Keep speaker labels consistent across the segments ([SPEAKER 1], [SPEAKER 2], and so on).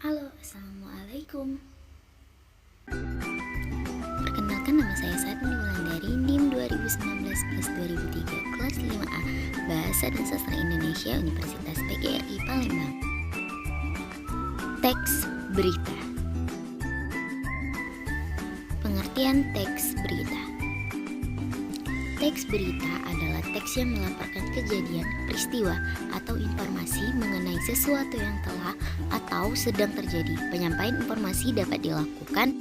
[SPEAKER 1] Halo, Assalamualaikum. Perkenalkan, nama saya Sadni Wulandari, NIM 2019+2003, kelas 5A, Bahasa dan Sastra Indonesia, Universitas PGRI Palembang. Teks berita. Pengertian teks berita. Teks berita adalah teks yang melaporkan kejadian, peristiwa, atau informasi mengenai sesuatu yang telah atau sedang terjadi. Penyampaian informasi dapat dilakukan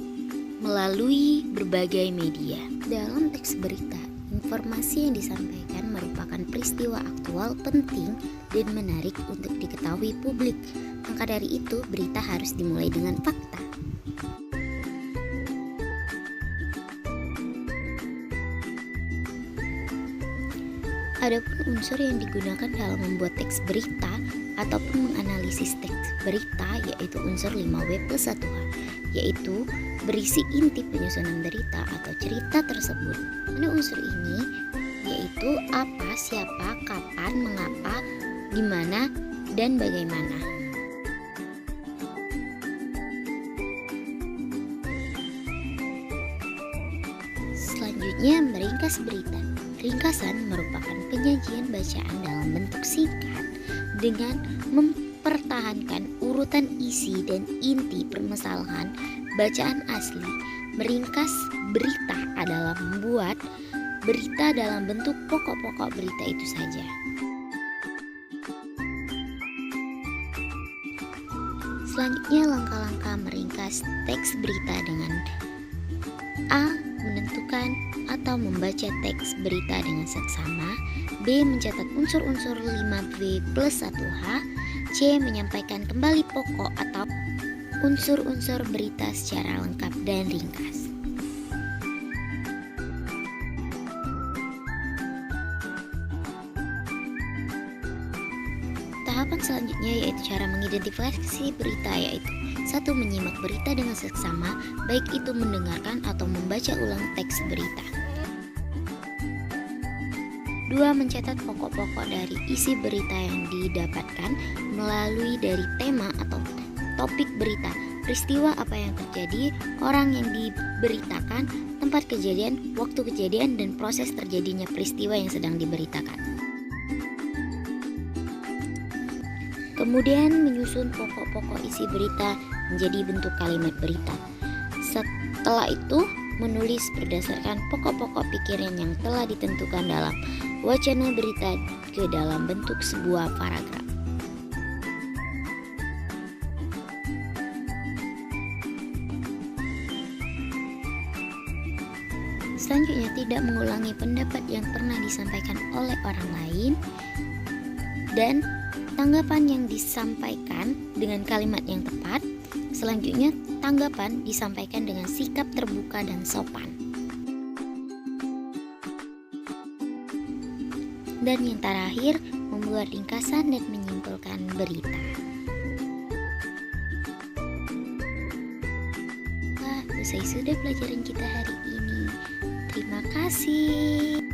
[SPEAKER 1] melalui berbagai media. Dalam teks berita, informasi yang disampaikan merupakan peristiwa aktual penting dan menarik untuk diketahui publik. Maka dari itu, berita harus dimulai dengan fakta. Adapun unsur yang digunakan dalam membuat teks berita ataupun menganalisis teks berita yaitu unsur 5W+1H, yaitu berisi inti penyusunan berita atau cerita tersebut. Pada unsur ini yaitu apa, siapa, kapan, mengapa, di mana, dan bagaimana. Selanjutnya, meringkas berita. Ringkasan merupakan penyajian bacaan dalam bentuk singkat dengan mempertahankan urutan isi dan inti permasalahan bacaan asli. Meringkas berita adalah membuat berita dalam bentuk pokok-pokok berita itu saja. Selanjutnya, langkah-langkah meringkas teks berita dengan A. Menentukan atau membaca teks berita dengan seksama. B. Mencatat unsur-unsur 5W+1H. C. Menyampaikan kembali pokok atau unsur-unsur berita secara lengkap dan ringkas. Tahapan selanjutnya yaitu cara mengidentifikasi berita, yaitu 1. Menyimak berita dengan seksama, baik itu mendengarkan atau membaca ulang teks berita. 2. Mencatat pokok-pokok dari isi berita yang didapatkan melalui dari tema atau topik berita, peristiwa apa yang terjadi, orang yang diberitakan, tempat kejadian, waktu kejadian, dan proses terjadinya peristiwa yang sedang diberitakan. Kemudian menyusun pokok-pokok isi berita menjadi bentuk kalimat berita. Setelah itu, menulis berdasarkan pokok-pokok pikiran yang telah ditentukan dalam wacana berita ke dalam bentuk sebuah paragraf. Selanjutnya, tidak mengulangi pendapat yang pernah disampaikan oleh orang lain, dan tanggapan yang disampaikan dengan kalimat yang tepat. Selanjutnya, tanggapan disampaikan dengan sikap terbuka dan sopan. Dan yang terakhir, membuat ringkasan dan menyimpulkan berita. Usai sudah pelajaran kita hari ini. Terima kasih.